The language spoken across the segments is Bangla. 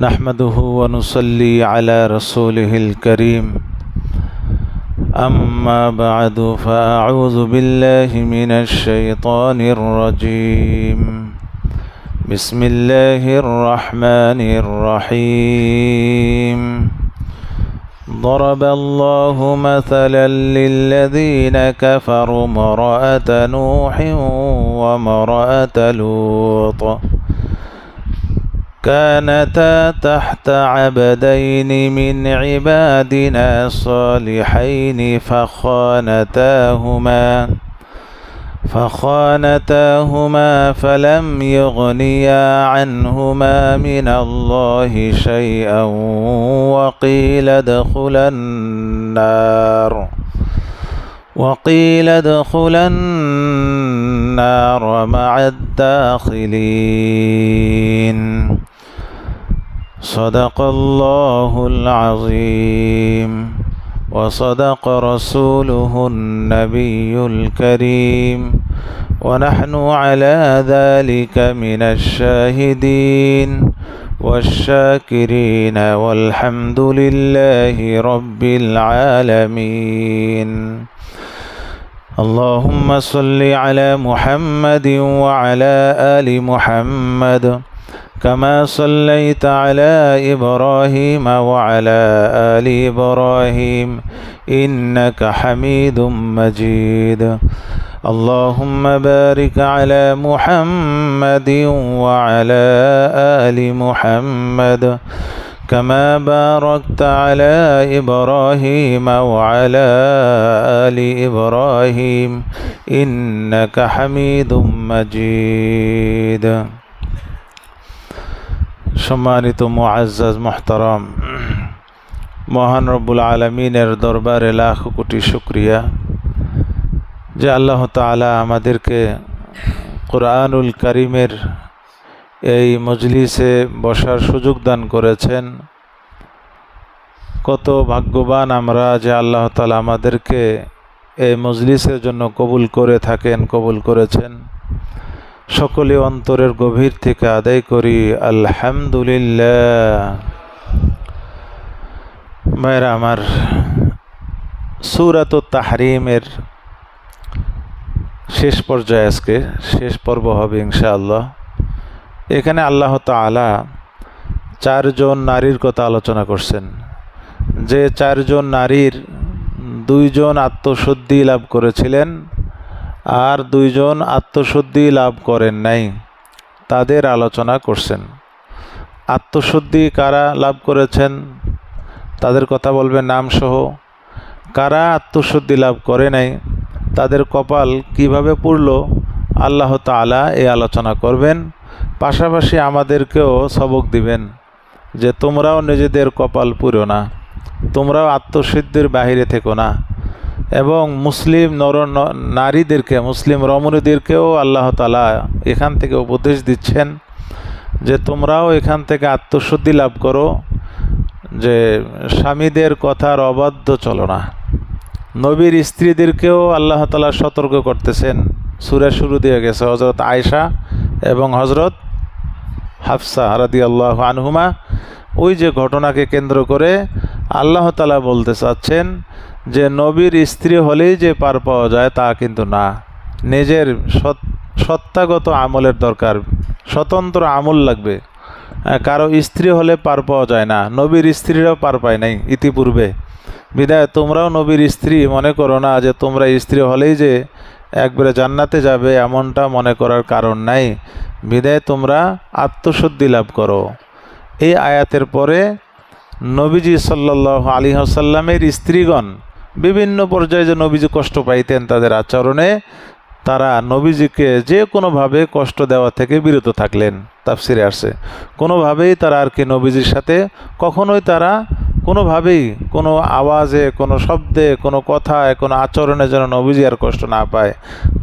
نحمده ونصلي على رسوله الكريم أما بعد فأعوذ بالله من الشيطان الرجيم بسم الله الرحمن الرحيم ضرب الله مثلا للذين كفروا امرأة نوح وامرأة لوط كانتا تحت عبدين من عبادنا صالحين فخانتاهما فلم يغنيا عنهما من الله شيئا وقيل ادخلا النار مع الداخلين صدق الله العظيم وصدق رسوله النبي الكريم ونحن على ذلك من الشاهدين والشاكرين والحمد لله رب العالمين اللهم صل على محمد وعلى آل محمد كما صليت على إبراهيم وعلى آل إبراهيم إنك حميد مجيد اللهم بارك على محمد وعلى آل محمد كما باركت على إبراهيم وعلى آل إبراهيم إنك حميد مجيد সম্মানিত মুআজ্জাজ মুহতারাম, মহান রব্বুল আলামিনের দরবারে লাখ কোটি শুকরিয়া যে আল্লাহ তাআলা আমাদেরকে কুরআনুল কারীমের এই মজলিসে বসার সুযোগ দান করেছেন। কত ভাগ্যবান আমরা যে আল্লাহ তাআলা আমাদেরকে এই মজলিসের জন্য কবুল করেছেন। সকলে অন্তরের গভীর থেকে আদায় করি আলহামদুলিল্লাহ। ভাইরা আমার, সূরাতুত তাহরিমের শেষ পর্যায়ে আজকে শেষ পর্ব হবে ইনশাআল্লাহ। এখানে আল্লাহ তাআলা চারজন নারীর কথা আলোচনা করছেন, যে চারজন নারীর দুইজন আত্মশুদ্ধি লাভ করেছিলেন আর দুইজন আত্মশুদ্ধি লাভ করেন নাই, তাদের আলোচনা করছেন। আত্মশুদ্ধি কারা লাভ করেছেন তাদের কথা বলবেন নামসহ, কারা আত্মশুদ্ধি লাভ করে নাই তাদের কপাল কিভাবে পুড়ল আল্লাহ তাআলা এই আলোচনা করবেন। পাশাপাশি আমাদেরকেও সবক দিবেন যে তোমরাও নিজেদের কপাল পুড়ো না, তোমরাও আত্মশুদ্ধির বাহিরে থেকো না। এবং মুসলিম নারীদেরকে, মুসলিম রমণীদেরকেও আল্লাহ তাআলা এখান থেকে উপদেশ দিচ্ছেন যে তোমরাও এখান থেকে আত্মশুদ্ধি লাভ করো, যে স্বামীদের কথার অবাধ্য চলো না। নবীর স্ত্রীদেরকেও আল্লাহ তাআলা সতর্ক করতেছেন। সূরা শুরু দিয়ে গেছে হযরত আয়েশা এবং হযরত হাফসা রাদিয়াল্লাহু আনহুমা, ওই যে ঘটনাকে কেন্দ্র করে আল্লাহ তাআলা বলতে চাচ্ছেন যে নবীর স্ত্রী হলেই যে পার পাওয়া যায় তা কিন্তু না। নিজের সত্তাগত আমলের দরকার, স্বতন্ত্র আমল লাগবে। কারো স্ত্রী হলে পার পাওয়া যায় না, নবীর স্ত্রীরাও পার পায় নাই ইতিপূর্বে। বিধায় তোমরাও নবীর স্ত্রী মনে করো না যে তোমরা স্ত্রী হলেই যে একবারে জান্নাতে যাবে, এমনটা মনে করার কারণ নাই। বিধায় তোমরা আত্মশুদ্ধি লাভ করো। এই আয়াতের পরে নবীজি সাল্লাল্লাহু আলাইহি ওয়াসাল্লামের স্ত্রীগণ বিভিন্ন পর্যায়ে যে নবীজি কষ্ট পাইতেন তাদের আচরণে, তারা নবীজিকে যে কোনোভাবে কষ্ট দেওয়া থেকে বিরত থাকলেন। তাফসিরে আসছে কোনোভাবেই তারা আর কি নবীজির সাথে কখনোই তারা কোনোভাবেই কোনো আওয়াজে, কোনো শব্দে, কোনো কথায়, কোনো আচরণে যেন নবীজি আর কষ্ট না পায়,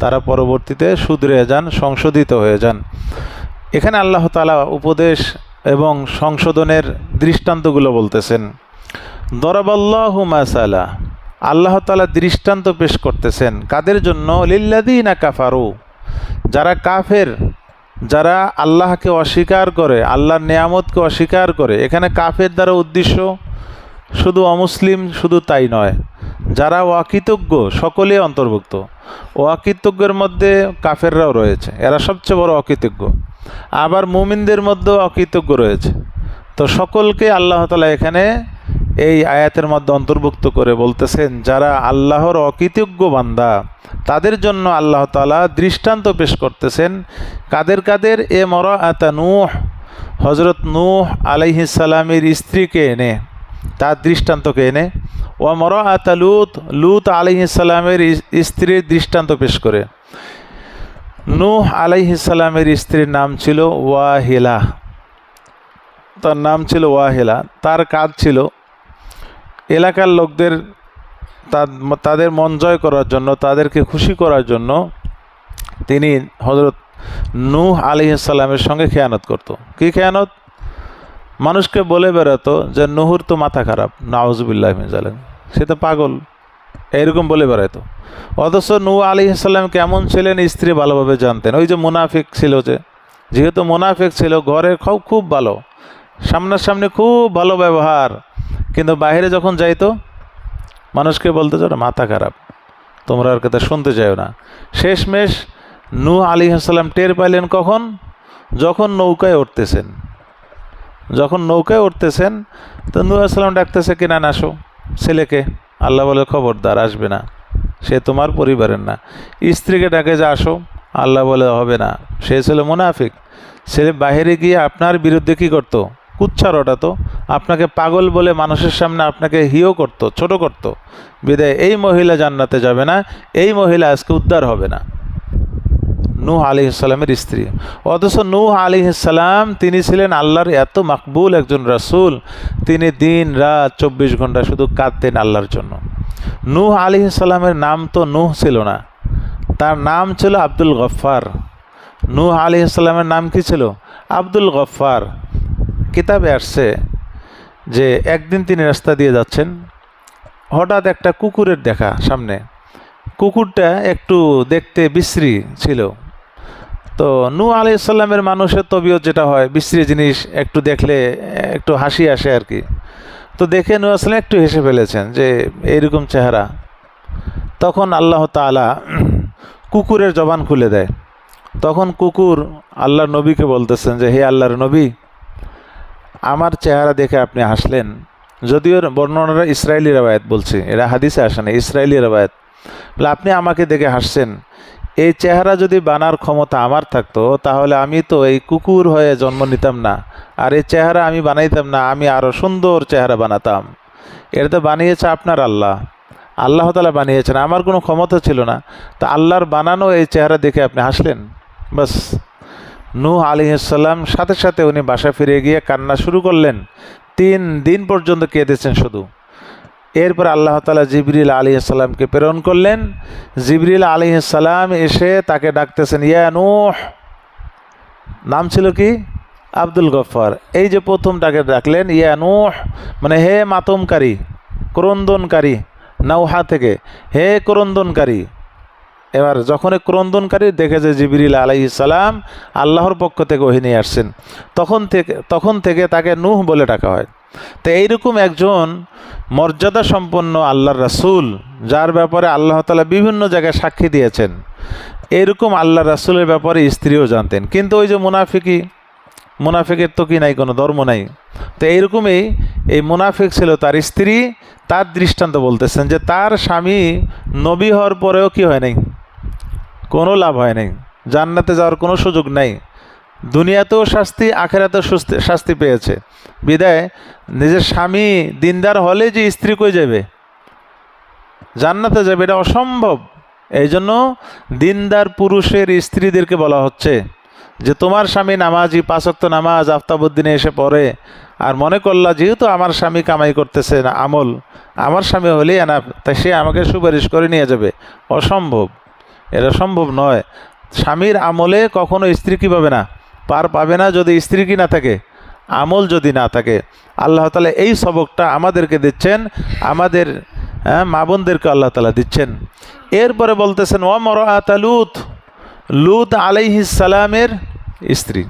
তারা পরবর্তীতে শুধরে যান, সংশোধিত হয়ে যান। এখানে আল্লাহ তাআলা উপদেশ এবং সংশোধনের দৃষ্টান্তগুলো বলতেছেন। দরাবাল্লাহু মাসালা, আল্লাহ তাআলা দৃষ্টান্ত পেশ করতেছেন কাদের জন্য? লিল্লাযীনা কাফারু, যারা কাফের যারা আল্লাহকে অস্বীকার করে, আল্লাহর নেয়ামতকে অস্বীকার করে। এখানে কাফের দ্বারা উদ্দেশ্য শুধু অমুসলিম শুধু তাই নয়, যারা অকৃতজ্ঞ সকলেই অন্তর্ভুক্ত। অকৃতজ্ঞের মধ্যে কাফেররাও রয়েছে, এরা সবচেয়ে বড় অকৃতজ্ঞ। আবার মুমিনদের মধ্যেও অকৃতজ্ঞ রয়েছে। তো সকলকে আল্লাহ তাআলা এখানে এই আয়াতের মধ্যে অন্তর্ভুক্ত করে বলতেছেন, যারা আল্লাহর অকৃতজ্ঞ বান্দা তাদের জন্য আল্লাহ তাআলা দৃষ্টান্ত পেশ করতেছেন। কাদের কাদের? এ মরাআতা নূহ, হযরত নূহ আলাইহিস সালামের স্ত্রীকে এনে, তার দৃষ্টান্তকে এনে। ও মরাআতা লূত, লূত আলাইহিস সালামের স্ত্রীর দৃষ্টান্ত পেশ করে। নূহ আলাইহিস সালামের স্ত্রীর নাম ছিল ওয়াহিলা, তার নাম ছিল ওয়াহিলা। তার কাজ ছিল এলাকার লোকদের তাদের মন জয় করার জন্য, তাদেরকে খুশি করার জন্য তিনি হযরত নূহ আলাইহিস সালামের সঙ্গে খেয়ানত করত। কি খেয়ানত? মানুষকে বলে বেড়াতো যে নূহুর তো মাথা খারাপ, নাউজুবিল্লাহি মিন যালিক, সে তো পাগল, এইরকম বলে বেড়াতো। অথচ নূহ আলাইহিস সালাম কেমন ছিলেন স্ত্রী ভালোভাবে জানতেন। ওই যে মুনাফিক ছিল, যেহেতু মুনাফিক ছিল, ঘরে খুব ভালো, সামনাসামনি খুব ভালো ব্যবহার, কিন্তু বাইরে যখন যাইতো মানুষকে বলতে চাও মাথা খারাপ, তোমরা আর কথা শুনতে চাও না। শেষমেশ নূহ আলাইহিস সালাম টের পাইলেন কখন? যখন নৌকায় উঠতেছেন। যখন নৌকায় উঠতেছেন তো নূহ আলাইহিস সালাম ডাকতেছে, কিনা আসো ছেলেকে। আল্লাহ বলে খবরদার, আসবে না, সে তোমার পরিবারের না। স্ত্রীকে ডাকে যে আসো, আল্লাহ বলে হবে না, সে ছিল মুনাফিক। ছেলে বাহিরে গিয়ে আপনার বিরুদ্ধে কী করতো? কুচ্ছা রটাতো, আপনাকে পাগল বলে মানুষের সামনে আপনাকে হিও করত, ছোট করত। বিদায় এই মহিলা জান্নাতে যাবে না, এই মহিলা আজকে উদ্ধার হবে না। নূহ আলাইহিস সালামের স্ত্রী। অথচ নূহ আলাইহিস সালাম তিনি ছিলেন আল্লাহর এত মাকবুল একজন রাসূল, তিনি দিন রাত 24 ঘন্টা শুধু কাঁদতেন আল্লাহর জন্য। নূহ আলাইহিস সালামের নাম তো নূহ ছিল না, তার নাম ছিল আব্দুল গফফার। নূহ আলাইহিস সালামের নাম কি ছিল? আব্দুল গফফার। কিতাবে আসছে যে একদিন তিনি রাস্তা দিয়ে যাচ্ছেন, হঠাৎ একটা কুকুরের দেখা সামনে। কুকুরটা একটু দেখতে বিশ্রী ছিল। তো নূহ আলাইহিস সালামের মানুষের তবিয়ত যেটা হয়, বিশ্রী জিনিস একটু দেখলে একটু হাসি আসে আর কি। তো দেখে নূহ আলাইহিস সালাম একটু হেসে ফেলেছেন যে এইরকম চেহারা। তখন আল্লাহ তাআলা কুকুরের জবান খুলে দেয়। তখন কুকুর আল্লাহর নবীকে বলতেছেন যে হে আল্লাহর নবী, আমার চেহারা দেখে আপনি হাসলেন। যদিও বর্ণনারা ইসরায়েলি রবায়াত বলছে, এরা হাদিসে আসে না, ইসরায়েলি রবায়াত। বলে আপনি আমাকে দেখে হাসছেন, এই চেহারা যদি বানার ক্ষমতা আমার থাকতো তাহলে আমি তো এই কুকুর হয়ে জন্ম নিতাম না, আর এই চেহারা আমি বানাইতাম না, আমি আরও সুন্দর চেহারা বানাতাম। এটা তো বানিয়েছে আপনার আল্লাহ, আল্লাহ তাআলা বানিয়েছেন, আমার কোনো ক্ষমতা ছিল না। তা আল্লাহর বানানো এই চেহারা দেখে আপনি হাসলেন। বাস, নূহ আলাইহিস সালাম সাথে সাথে উনি বাসা ফিরে গিয়ে কান্না শুরু করলেন। 3 দিন পর্যন্ত কেঁদেছেন শুধু। এরপর আল্লাহ তাআলা জিবরিল আলাইহিস সালামকে প্রেরণ করলেন। জিবরিল আলাইহিস সালাম এসে তাকে ডাকতেছেন, ইয়া নূহ। নাম ছিল কি? আব্দুল গফফার। এই যে প্রথম তাকে ডাকলেন ইয়া নূহ, মানে হে মাতমকারী, ক্রন্দনকারী, নাওহা থেকে হে ক্রন্দনকারী। এবার যখন ক্রন্দনকারী দেখে যে জিবরিল আলাইহিস সালাম আল্লাহর পক্ষ থেকে ওহী নিয়ে আসছেন, তখন থেকে তাকে নূহ বলে ডাকা হয়। তো এইরকম একজন মর্যাদা সম্পন্ন আল্লাহর রাসূল, যার ব্যাপারে আল্লাহ তাআলা বিভিন্ন জায়গায় সাক্ষী দিয়েছেন, এরকম আল্লাহর রাসূলের ব্যাপারে স্ত্রীও জানতেন। কিন্তু ওই যে মুনাফিকের তো কি নাই, কোনো ধর্ম নাই। তো এইরকমই এই মুনাফিক ছিল তার স্ত্রী। তার দৃষ্টান্ত বলতেছেন যে তার স্বামী নবী হওয়ার পরেও কি হয় নাই, কোনো লাভ হয় নাই, জান্নাতে যাওয়ার কোনো সুযোগ নাই। দুনিয়াতেও শাস্তি, আখেরাতেও শাস্তি পেয়েছে। বিদায় নিজের স্বামী দিনদার হলে যে স্ত্রী কই যাবে, জান্নাতে যাবে, এটা অসম্ভব। এই জন্য দিনদার পুরুষের স্ত্রীদেরকে বলা হচ্ছে যে তোমার স্বামী নামাজি, 5 ওয়াক্ত নামাজ আফতাবুদ্দিনে এসে পড়ে, আর মনে করলা যেহেতু আমার স্বামী কামাই করতেছে না আমল, আমার স্বামী হলেই না, তাই সে আমাকে সুপারিশ করে নিয়ে যাবে। অসম্ভব, এটা সম্ভব নয়। স্বামীর আমলে কখনো স্ত্রী কী পাবে না, পার পাবে না, যদি স্ত্রী কি না থাকে, আমল যদি না থাকে। আল্লাহ তাআলা এই সবকটা আমাদেরকে দিচ্ছেন, আমাদের মা বোনদেরকে আল্লাহ তাআলা দিচ্ছেন। এরপরে বলতেছেন ওয়া মরাআতা লূত, লূত আলাইহিস সালামের স্ত্রী।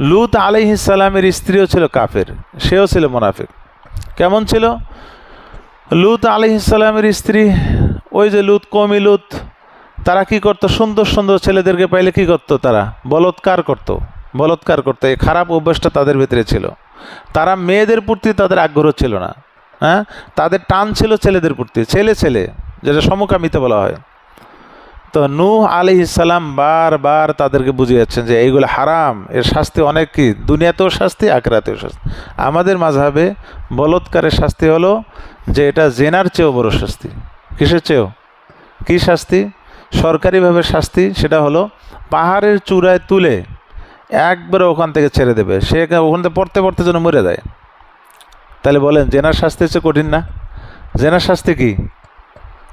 লূত আলাইহিস সালামের স্ত্রীও ছিল কাফের, সেও ছিল মুনাফিক। কেমন ছিল লূত আলাইহিস সালামের স্ত্রী? ওই যে লূত, কওমি লূত, তারা কি করতো? সুন্দর সুন্দর ছেলেদেরকে পাইলে কি করতো? তারা বলৎকার করতো, বলৎকার করতো। এই খারাপ অভ্যাসটা তাদের ভিতরে ছিল। তারা মেয়েদের প্রতি তাদের আগ্রহ ছিল না, হ্যাঁ, তাদের টান ছিল ছেলেদের প্রতি, ছেলে ছেলে, যেটা সমকামিতা বলা হয়। তো নূহ আলাইহিস সালাম বারবার তাদেরকে বুঝিয়েছেন যে এইগুলো হারাম, এর শাস্তি অনেক, কি দুনিয়াতেও শাস্তি, আখিরাতেও শাস্তি। আমাদের মাযহাবে বলৎকারের শাস্তি হলো যে এটা জেনার চেয়েও বড় শাস্তি। কিসের চেয়েও? কি শাস্তি? সরকারিভাবে শাস্তি, সেটা হলো পাহাড়ের চূড়ায় তুলে একবারে ওখান থেকে ছেড়ে দেবে, সে ওখান থেকে পড়তে পড়তে যেন মরে যায়। তাহলে বলেন জেনার শাস্তি হচ্ছে কঠিন না? জেনার শাস্তি কি?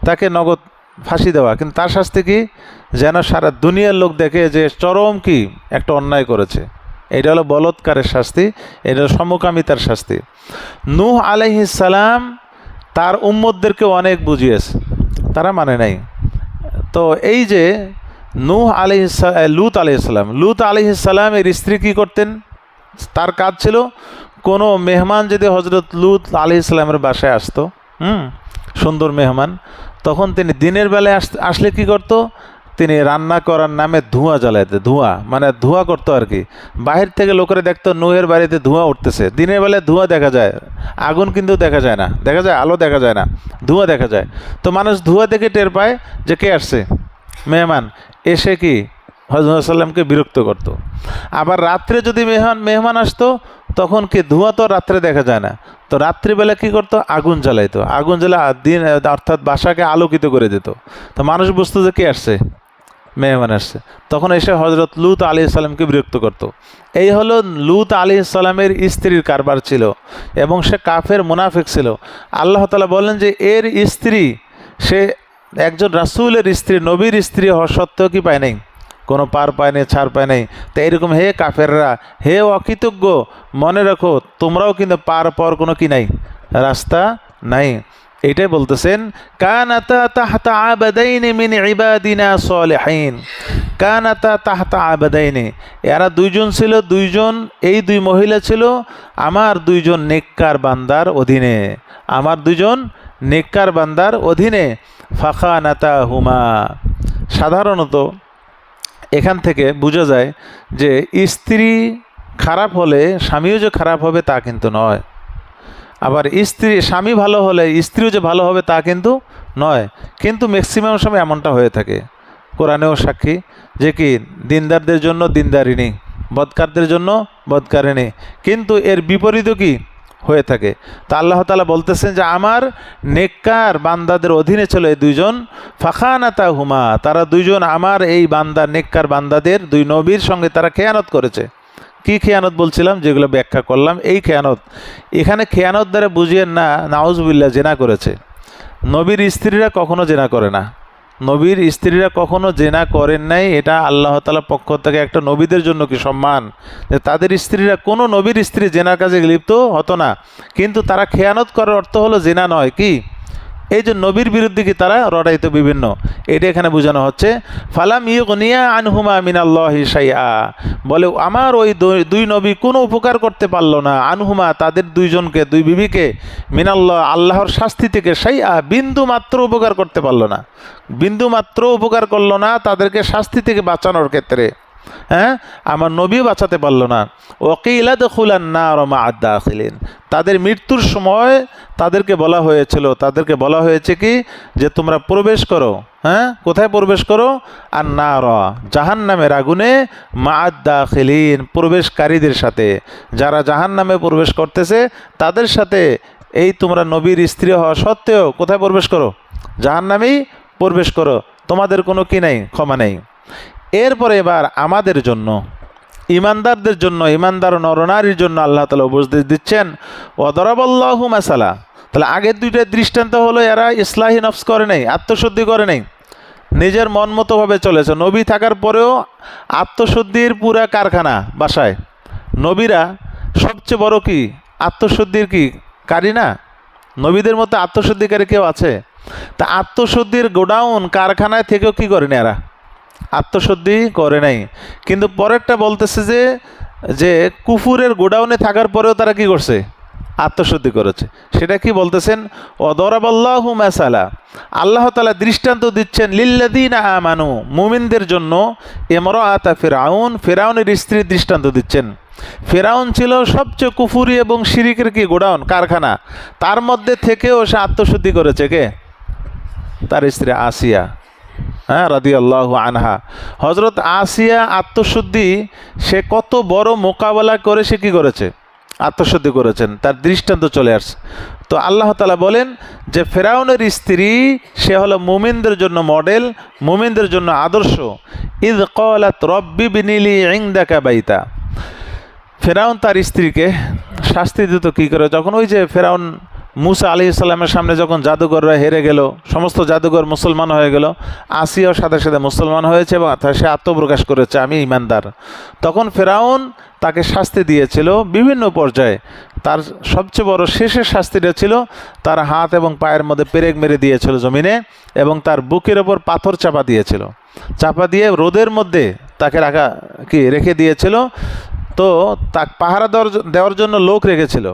তাকে নগদ ফাঁসি দেওয়া, কিন্তু তার শাস্তি কি? যেন সারা দুনিয়ার লোক দেখে যে চরম কি একটা অন্যায় করেছে। এটা হলো বলৎকারের শাস্তি, এটা হলো সমকামিতার শাস্তি। নূহ আলাইহিস সালাম তার উম্মতদেরকে অনেক বুঝিয়েছে, তারা মানে নাই। তো এই যে নূহ আলাইহিস লূত আলাইহিস সালামের স্ত্রী কি করতেন? তার কাজ ছিল কোনো মেহমান যদি হজরত লূত আলাইহিস সালামের বাসায় আসতো, সুন্দর মেহমান, তখন তিনি দিনের বেলায় আসলে কি করতো? তিনি রান্না করার নামে ধোঁয়া জ্বালাইতে, ধোঁয়া মানে ধোঁয়া করতো আর কি। বাহির থেকে লোকেরা দেখতো নূহের বাড়িতে ধোঁয়া উঠতেছে। দিনের বেলায় ধোঁয়া দেখা যায়, আগুন কিন্তু দেখা যায় না, দেখা যায় আলো দেখা যায় না, ধোঁয়া দেখা যায়। তো মানুষ ধোঁয়া দেখে টের পায় যে কে আসছে, মেহমান। এসে কি হযরত সাল্লামকে বিরক্ত করত। আবার রাত্রে যদি মেহমান আসতো, তখন কি ধোঁয়া তো রাত্রে দেখা যায় না, তো রাত্রিবেলা কি করতো? আগুন জ্বালাইতো, আগুন জ্বালা দিন অর্থাৎ বাসাকে আলোকিত করে দিত। তো মানুষ বুঝতো যে কে আসছে, মেহমান আসছে। তখন এসে হজরত লূত আলাইহিস সালামকে বিরক্ত করত। এই হলো লূত আলাইহিস সালামের স্ত্রীর কারবার ছিল, এবং সে কাফের মুনাফিক ছিল। আল্লাহ তাআলা বলেন যে এর স্ত্রী, সে একজন রাসূলের স্ত্রী, নবীর স্ত্রী হওয়া সত্ত্বেও কি পায় নাই? কোনো পার পায় নাই, ছাড় পায় নাই। তো এরকম হে কাফেররা, হে অকৃতজ্ঞ, মনে রাখো তোমরাও কিন্তু পার পাওয়ার কোনো কি নাই, রাস্তা নাই। এইটাই বলতেছেন, কানাতা তাহতা আবাদাইনি মিন ইবাদিনা সলিহিন। কানাতা তাহতা আবাদাইনি, এরা দুইজন ছিল, এই দুই মহিলা ছিল আমার দুইজন নেককার বান্দার অধীনে, আমার দুইজন নেককার বান্দার অধীনে। ফাখানাতাহুমা, সাধারণত এখান থেকে বোঝা যায় যে স্ত্রী খারাপ হলে স্বামীও যে খারাপ হবে তা কিন্তু নয়। আবার স্বামী ভালো হলে স্ত্রীও যে ভালো হবে তা কিন্তু নয়। কিন্তু ম্যাক্সিমাম সময় এমনটা হয়ে থাকে। কোরআনেও সাক্ষী যে কি দিনদারদের জন্য দিনদারিনী, বদকারদের জন্য বদকারিনী, কিন্তু এর বিপরীতও কি হয়ে থাকে। তা আল্লাহ তাআলা বলতেছেন যে আমার নেককার বান্দাদের অধীনে ছিল এই দুইজন। ফাখানাতাহুমা, তারা দুইজন আমার এই বান্দা, নেককার বান্দাদের, দুই নবীর সঙ্গে তারা খেয়ানত করেছে। কি খেয়ানত বলছিলাম, যেগুলো ব্যাখ্যা করলাম, এই খেয়ানত। এখানে খেয়ানত দ্বারা বুঝিয়েন না নাউজুবিল্লাহ জেনা করেছে। নবীর স্ত্রীরা কখনো জেনা করে না, নবীর স্ত্রীরা কখনো জেনা করেন নাই। এটা আল্লাহ তাআলার পক্ষ থেকে একটা নবীদের জন্য কি সম্মান, যে তাদের স্ত্রীরা, কোনো নবীর স্ত্রী জেনার কাজে লিপ্ত হতো না। কিন্তু তারা খেয়ানত করার অর্থ হলো জেনা নয়, কি এই যে নবীর বিরুদ্ধে কি তারা রটাইতো বিভিন্ন, এটা এখানে বোঝানো হচ্ছে। ফালাম ইউগনিয়া আনহুমা মিনাল্লাহি শাইআ, বলে আমার ওই দুই নবী কোনো উপকার করতে পারলো না, আনহুমা তাদের দুইজনকে, দুই বিবিকে, মিনাল্লাহ আল্লাহর শাস্তি থেকে, শাইআ বিন্দু মাত্র উপকার করতে পারলো না, বিন্দু মাত্র উপকার করলো না তাদেরকে শাস্তি থেকে বাঁচানোর ক্ষেত্রে। হ্যাঁ, আমার নবীও বাঁচাতে পারলো না। ওয়াকিলা দুখুলান নার মা'আদ দাখিলিন, তাদের মৃত্যুর সময় তাদেরকে বলা হয়েছে কি যে তোমরা প্রবেশ করো। হ্যাঁ, কোথায় প্রবেশ করো? আর নার, জাহান্নামের আগুনে, মা'আদ দাখিলিন প্রবেশকারীদের সাথে, যারা জাহান্নামে প্রবেশ করতেছে তাদের সাথে এই তোমরা নবীর স্ত্রী হওয়া সত্ত্বেও কোথায় প্রবেশ করো? জাহান্নামেই প্রবেশ করো, তোমাদের কোনো কি নাই, ক্ষমা নেই। এরপরে এবার আমাদের জন্য, ইমানদারদের জন্য, ইমানদার নরনারীর জন্য আল্লাহ তাআলা উপদেশ দিচ্ছেন, ওয়াদরাবাল্লাহু মাসালা। তাহলে আগের দুইটা দৃষ্টান্ত হলো এরা ইসলাহি নফস করে নাই, আত্মশুদ্ধি করে নাই, নিজের মন মতোভাবে চলেছে। নবী থাকার পরেও আত্মশুদ্ধির পুরা কারখানা বাসায়। নবীরা সবচেয়ে বড় কি আত্মশুদ্ধির কি কারি না? নবীদের মতো আত্মশুদ্ধিকারী কেউ আছে? তা আত্মশুদ্ধির গোডাউন কারখানায় থেকেও কি করেন এরা? আত্মশুদ্ধি করে নাই। কিন্তু পরেরটা বলতেছে যে যে কুফুরের গোডাউনে থাকার পরেও তারা কি করছে? আত্মশুদ্ধি করেছে। সেটা কি বলতেছেন? ওয়াদরাবাল্লাহু মাসালা, আল্লাহ তাআলা দৃষ্টান্ত দিচ্ছেন লিল্লাযীনা আমানু, মুমিনদের জন্য, ইমরাআতা ফিরআউন, ফিরআউনের স্ত্রীর দৃষ্টান্ত দিচ্ছেন। ফিরআউন ছিল সবচেয়ে কুফুরি এবং শিরিকের কি গোডাউন, কারখানা। তার মধ্যে থেকেও সে আত্মশুদ্ধি করেছে। কে? তার স্ত্রী আসিয়া, হ্যাঁ, রাদিয়াল্লাহু আনহা। হযরত আসিয়া আত্মশুদ্ধি, সে কত বড় মোকাবেলা করে সে কি করেছে? আত্মশুদ্ধি করেছেন। তার দৃষ্টান্ত চলে আসছে। তো আল্লাহ তাআলা বলেন যে ফেরাউনের স্ত্রী সে হলো মুমিনদের জন্য মডেল, মুমিনদের জন্য আদর্শ। ইয ক্বালাত রব্বি বিনিলি ইনদাকা বাইতা। ফেরাউন তার স্ত্রীকে শাস্তি দিত কী করে? যখন ওই যে ফেরাউন মুসা আলাইহিস সালামের সামনে যখন জাদুঘররা হেরে গেল, সমস্ত জাদুঘর মুসলমান হয়ে গেল, আসিয়াও সাথে সাথে মুসলমান হয়েছে এবং সে আত্মপ্রকাশ করেছে আমি ইমানদার। তখন ফেরাউন তাকে শাস্তি দিয়েছিল বিভিন্ন পর্যায়ে। তার সবচেয়ে বড় শেষের শাস্তিটা ছিল তার হাত এবং পায়ের মধ্যে পেরেক মেরে দিয়েছিল জমিনে, এবং তার বুকের ওপর পাথর চাপা দিয়েছিল। চাপা দিয়ে রোদের মধ্যে তাকে রেখে দিয়েছিল। তো তাকে পাহারা দেওয়ার জন্য লোক রেখেছিল।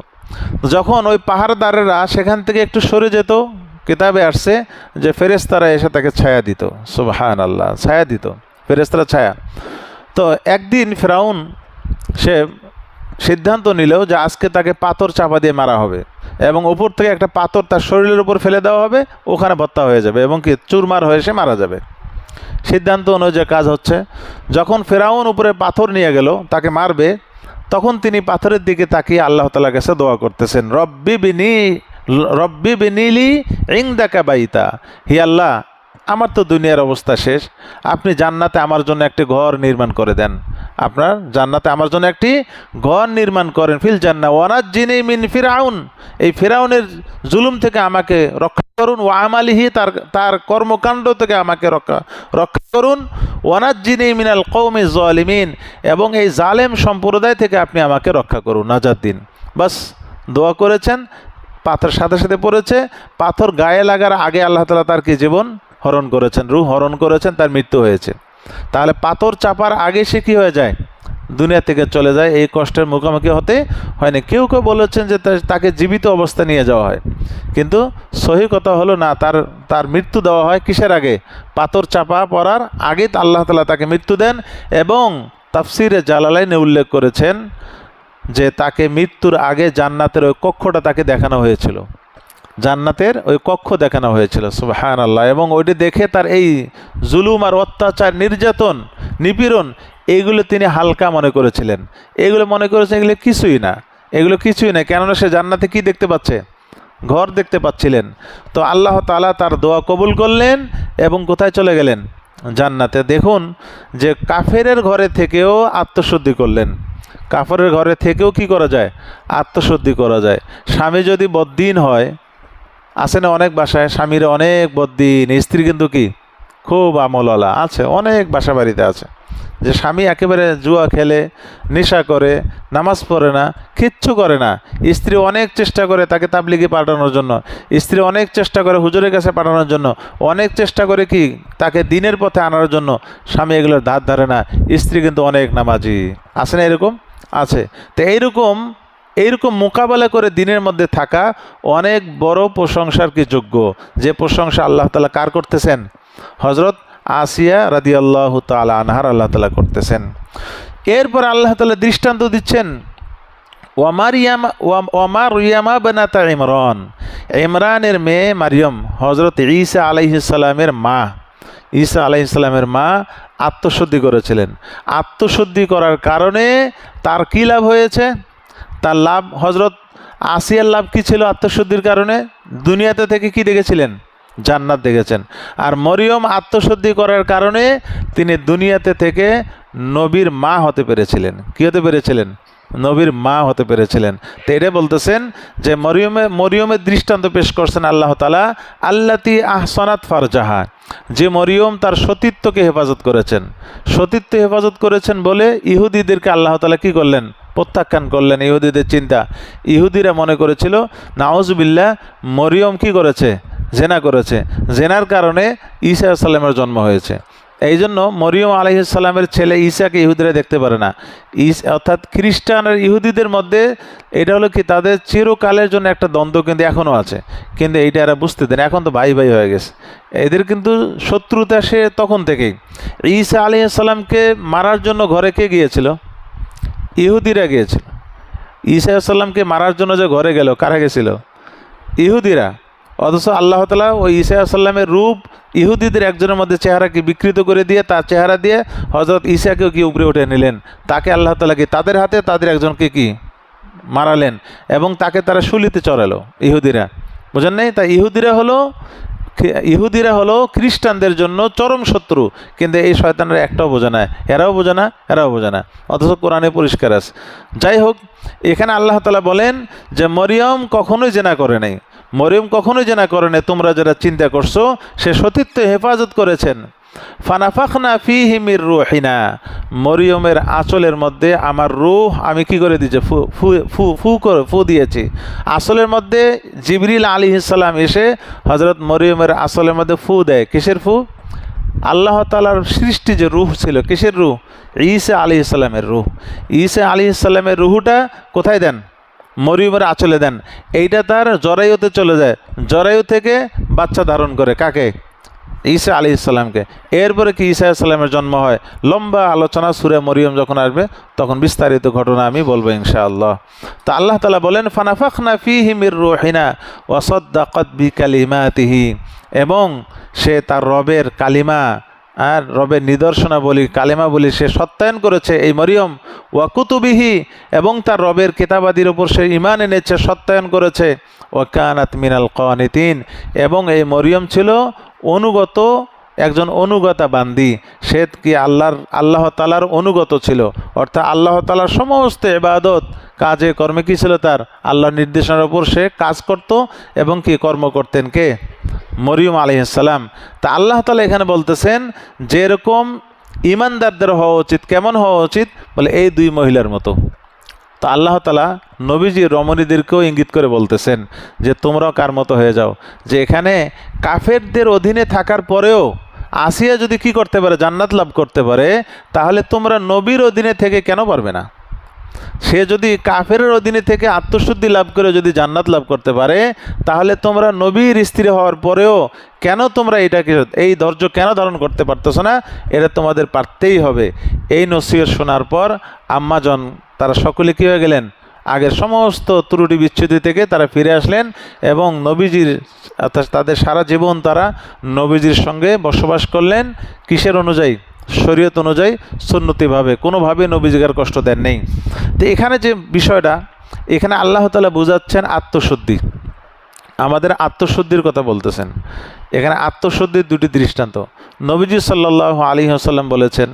যখন ওই পাহারাদারেরা সেখান থেকে একটু সরে যেত, কিতাবে আসছে যে ফেরেশতারা এসে তাকে ছায়া দিত। সুবহানাল্লাহ, ছায়া দিত, ফেরেশতারা ছায়া। তো একদিন ফেরাউন সে সিদ্ধান্ত নিল যে আজকে তাকে পাথর চাপা দিয়ে মারা হবে, এবং উপর থেকে একটা পাথর তার শরীরের উপর ফেলে দেওয়া হবে, ওখানে ভর্তা হয়ে যাবে এবং কি চুরমার হয়ে সে মারা যাবে। সিদ্ধান্ত অনুযায়ী কাজ হচ্ছে। যখন ফেরাউন উপরে পাথর নিয়ে গেল তাকে মারবে, তখন তিনি পাথরের দিকে তাকিয়ে আল্লাহ তাআলার কাছে দোয়া করতেছেন, রব্বি বিনিলি ইনদাকা বাইতা। হি আল্লাহ, আমার তো দুনিয়ার অবস্থা শেষ, আপনি জান্নাতে আমার জন্য একটি ঘর নির্মাণ করে দেন। আপনার জান্নাতে আমার জন্য একটি ঘর নির্মাণ করেন, ফিল জান্নাহ ওয়ানাজ্জিনি মিন ফিরআউন, এই ফিরআউনের জুলুম থেকে আমাকে রক্ষা করুন, ওয়া আমালিহি, তার কর্মকাণ্ড থেকে আমাকে রক্ষা করুন, ওয়ানাজ্জিনি মিনাল কওমি যালিমিন, এবং এই জালেম সম্প্রদায় থেকে আপনি আমাকে রক্ষা করুন, নাজাত দিন। বাস দোয়া করেছেন, পাথর সাথে সাথে পড়েছে। পাথর গায়ে লাগার আগে আল্লাহ তাআলা তার কি জীবন হরণ করেছেন, রূহ হরণ করেছেন, তার মৃত্যু হয়েছে। তাহলে পাথর চাপার আগে সে কী হয়ে যায়? দুনিয়া থেকে চলে যায়। এই কষ্টের মুখোমুখি হতে হয়নি। কেউ কেউ বলেছেন যে তাকে জীবিত অবস্থা নিয়ে যাওয়া হয়, কিন্তু সহি কথা হলো না, তার মৃত্যু দেওয়া হয় কিসের আগে? পাথর চাপা পড়ার আগে আল্লাহ তাআলা তাকে মৃত্যু দেন। এবং তাফসিরে জালালাইনে উল্লেখ করেছেন যে তাকে মৃত্যুর আগে জান্নাতের ওই কক্ষটা তাকে দেখানো হয়েছিল, জান্নাতের ওই কক্ষ দেখানো হয়েছিল। সুবহানাল্লাহ। এবং ওইটি দেখে তার এই জুলুম আর অত্যাচার, নির্যাতন, নিপীড়ন, এইগুলো তিনি হালকা মনে করেছিলেন। এগুলো মনে করেছেন এগুলো কিছুই না, এগুলো কিছুই না। কেননা সে জান্নাতে কি দেখতে পাচ্ছে? ঘর দেখতে পাচ্ছিলেন। তো আল্লাহ তাআলা তার দোয়া কবুল করলেন এবং কোথায় চলে গেলেন? জান্নাতে। দেখুন যে কাফেরের ঘরে থেকেও আত্মশুদ্ধি করলেন। কাফেরের ঘরে থেকেও কি করা যায়? আত্মশুদ্ধি করা যায়। স্বামী যদি বদ্দিন হয়, আছে না অনেক বাসায় স্বামীরা অনেক বদ্দিন, স্ত্রী কিন্তু কি খুব আমলওয়ালা আছে, অনেক বাসা বাড়িতে আছে যে স্বামী একেবারে জুয়া খেলে, নেশা করে, নামাজ পড়ে না, কিচ্ছু করে না। স্ত্রী অনেক চেষ্টা করে তাকে তাবলিগে পাঠানোর জন্য, স্ত্রী অনেক চেষ্টা করে হুজুরের কাছে পাঠানোর জন্য, অনেক চেষ্টা করে কি তাকে দিনের পথে আনার জন্য, স্বামী এগুলোর ধার ধারে না, স্ত্রী কিন্তু অনেক নামাজি। আছে না এরকম? আছে। তো এইরকম মোকাবেলা করে দিনের মধ্যে থাকা অনেক বড় প্রশংসার কি যোগ্য, যে প্রশংসা আল্লাহ তাআলা কার করতেছেন? হযরত আসিয়া রাদিয়াল্লাহু তাআলা আনহার আল্লাহ তাআলা করতেছেন। এরপর আল্লাহ তাআলা দৃষ্টান্ত দিচ্ছেন ওয়ামারিয়ামা বানাতা ইমরান, ইমরানের মেয়ে মারিয়ম, হযরত ঈসা আলাইহিস সালামের মা, ঈসা আলাইহিস সালামের মা আত্মশুদ্ধি করেছিলেন। আত্মশুদ্ধি করার কারণে তার কী লাভ হয়েছে? তার লাভ, হযরত আসিয়ার লাভ কী ছিল? আত্মশুদ্ধির কারণে দুনিয়াতে থেকে কি দেখেছিলেন? জান্নাত দেখেছেন। আর মরিয়ম আত্মশুদ্ধি করার কারণে তিনি দুনিয়াতে থেকে নবীর মা হতে পেরেছিলেন। কী হতে পেরেছিলেন? নবীর মা হতে পেরেছিলেন। তো এটা বলতেছেন যে মরিয়মের দৃষ্টান্ত পেশ করছেন আল্লাহ তাআলা, আল্লাতী আহসানাত ফারজাহা, যে মরিয়ম তার সতীত্বকে হেফাজত করেছেন। সতীত্ব হেফাজত করেছেন বলে ইহুদিদেরকে আল্লাহ তাআলা কী করলেন? প্রত্যাখ্যান করলেন। ইহুদিদের চিন্তা, ইহুদিরা মনে করেছিল নাউজুবিল্লাহ মরিয়ম কি করেছে? জেনা করেছে, জেনার কারণে ঈসা আলাইহিস সালামের জন্ম হয়েছে। এই জন্য মরিয়ম আলাইহিস সালামের ছেলে ঈসাকে ইহুদিরা দেখতে পারে না। অর্থাৎ খ্রিস্টান আর ইহুদিদের মধ্যে এটা হলো কি, তাদের চিরকালের জন্য একটা দ্বন্দ্ব কিন্তু এখনও আছে, কিন্তু এইটা এরা বুঝতে দেন, এখন তো ভাই ভাই হয়ে গেছে। এদের কিন্তু শত্রুতা সে তখন থেকেই। ঈসা আলাইহিস সালামকে মারার জন্য ঘরে কে গিয়েছিল? ইহুদিরা গিয়েছিল। ঈসা আলাইহিস সালামকে মারার জন্য যে ঘরে গেল, কারা গেছিল? ইহুদিরা। অথচ আল্লাহ তাআলা ওই ঈসা আলাইহিস সালামের রূপ ইহুদিদের একজনের মধ্যে চেহারাকে বিকৃত করে দিয়ে তার চেহারা দিয়ে হযরত ঈসাকেও কি উপরে উঠে নিলেন, তাকে আল্লাহ তাআলা কি তাদের হাতে তাদের একজনকে কি মারালেন, এবং তাকে তারা শুলিতে চড়ালো ইহুদিরা। বুঝেন নাই? তাই ইহুদিরা হলো খ্রিস্টানদের জন্য চরম শত্রু, কিন্তু এই শয়তানরা একটাও বোঝে না, এরাও বোঝে না, এরাও বোঝে না, অথচ কোরআনে পরিষ্কার আছে। যাই হোক, এখানে আল্লাহ তাআলা বলেন যে মরিয়ম কখনোই জেনা করে নাই, মরিয়ম কখনোই জেনা করে নাই, তোমরা যারা চিন্তা করছো, সে সতীত্ব হেফাজত করেছেন। ফানাফাখনা ফীহি মির রূহিনা, মরিয়মের আঁচলের মধ্যে আমার রূহ আমি কি করে দিয়েছি, ফু দিয়েছি। আঁচলের মধ্যে জিবরিল আলাইহিস সালাম এসে হযরত মরিয়মের আঁচলের মধ্যে ফু দেয়। কিসের ফু? আল্লাহ তাআলার সৃষ্টি যে রূহ ছিল, কিসের রূহ? ঈসা আলাইহিস সালামের রূহ। ঈসা আলাইহিস সালামের রূহটা কোথায় দেন? মরিয়মের আঁচলে দেন। এইটা তার জরায়ুতে চলে যায়, জরায়ু থেকে বাচ্চা ধারণ করে কাকে? ঈসা আলাইহিস সালামকে। এরপরে কি ঈসা আলাইহিস সালামের জন্ম হয়। লম্বা আলোচনা সূরা মরিয়ম যখন আসবে তখন বিস্তারিত ঘটনা আমি বলবো ইনশাআল্লাহ। তো আল্লাহ তাআলা বলেন ফানাফাখনা ফীহি মির রূহিনা ওয়া সাদ্দাকাত বিকালিমাতিহি, এবং সে তার রবের কালিমা আর রবের নিদর্শনাবলী কালিমা বলি সে সত্যায়ন করেছে এই মরিয়ম। ওয়া কুতুবিহি, এবং তার রবের কিতাবাদির উপর সে ঈমান এনেছে, সত্যায়ন করেছে। ওয়া কানাত মিনাল কানিতিন, এবং এই মরিয়ম ছিল অনুগত, একজন অনুগতা বান্দি। সে কি আল্লাহ তাআলার অনুগত ছিল, অর্থাৎ আল্লাহ তাআলার সমস্ত ইবাদত কাজে কর্মে কি ছিল, তার আল্লাহর নির্দেশনার উপর সে কাজ করত এবং কি কর্ম করতেন কে? মরিয়ম আলাইহিস সালাম। তা আল্লাহ তাআলা এখানে বলতেছেন যেরকম ঈমানদারদের হওয়া উচিত, কেমন হওয়া উচিত বলে এই দুই মহিলার মতো। তো আল্লাহ তাআলা নবীজি রমণীদেরকেও ইঙ্গিত করে বলতেছেন যে তোমরাও কার মতো হয়ে যাও, যে এখানে কাফেরদের অধীনে থাকার পরেও আসিয়া যদি কি করতে পারে, জান্নাত লাভ করতে পারে, তাহলে তোমরা নবীর অধীনে থেকে কেন পারবে না? সে যদি কাফেরের অধীনে থেকে আত্মশুদ্ধি লাভ করে যদি জান্নাত লাভ করতে পারে, তাহলে তোমরা নবীর স্ত্রী হওয়ার পরেও কেন তোমরা এটাকে, এই ধৈর্য কেন ধারণ করতে পারতেছো না? এটা তোমাদের পারতেই হবে। এই নসিহত শোনার পর আম্মাজন তারা সকলে কী হয়ে গেলেন? আগের সমস্ত ত্রুটি বিচ্ছুতি থেকে তারা ফিরে আসলেন এবং নবীজির, অর্থাৎ তাদের সারা জীবন তারা নবীজির সঙ্গে বসবাস করলেন। কিসের অনুযায়ী? শরীয়ত অনুযায়ী, সুন্নতিভাবে, কোনোভাবে নবীজিকে কষ্ট দেন নেই। তো এখানে যে বিষয়টা, এখানে আল্লাহ তাআলা বোঝাচ্ছেন আত্মশুদ্ধি, আমাদের আত্মশুদ্ধির কথা বলতেছেন। এখানে আত্মশুদ্ধির দুটি দৃষ্টান্ত নবীজি সাল্লাল্লাহু আলাইহি ওয়াসাল্লাম বলেছেন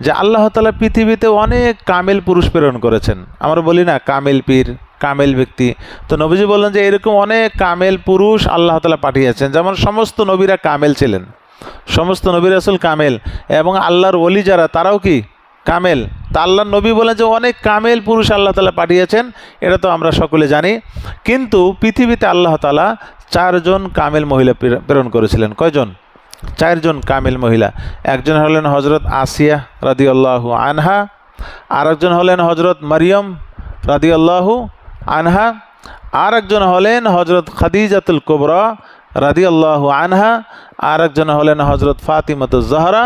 যে আল্লাহ তাআলা পৃথিবীতে অনেক কামেল পুরুষ প্রেরণ করেছেন। আমরা বলি না কামেল পীর, কামেল ব্যক্তি। তো নবীজি বললেন যে এরকম অনেক কামেল পুরুষ আল্লাহ তাআলা পাঠিয়েছেন। যেমন সমস্ত নবীরা কামেল ছিলেন, সমস্ত নবী রাসূল কামেল, এবং আল্লাহর ওলি যারা তারাও কি কামেল। তা আল্লাহর নবী বলেন যে অনেক কামেল পুরুষ আল্লাহ তাআলা পাঠিয়েছেন, এটা তো আমরা সকলে জানি। কিন্তু পৃথিবীতে আল্লাহ তাআলা 4 জন কামেল মহিলা প্রেরণ করেছিলেন। কয়জন? 4 জন কামেল মহিলা। একজন হলেন হজরত আসিয়া রাদিয়াল্লাহু আনহা, আর একজন হলেন হজরত মারিয়াম রাদিয়াল্লাহু আনহা, আর একজন হলেন হজরত খাদিজাতুল কুবরা রাদিয়াল্লাহু আনহা, আর একজন হলেন হজরত ফাতিমাতুজ জাহরা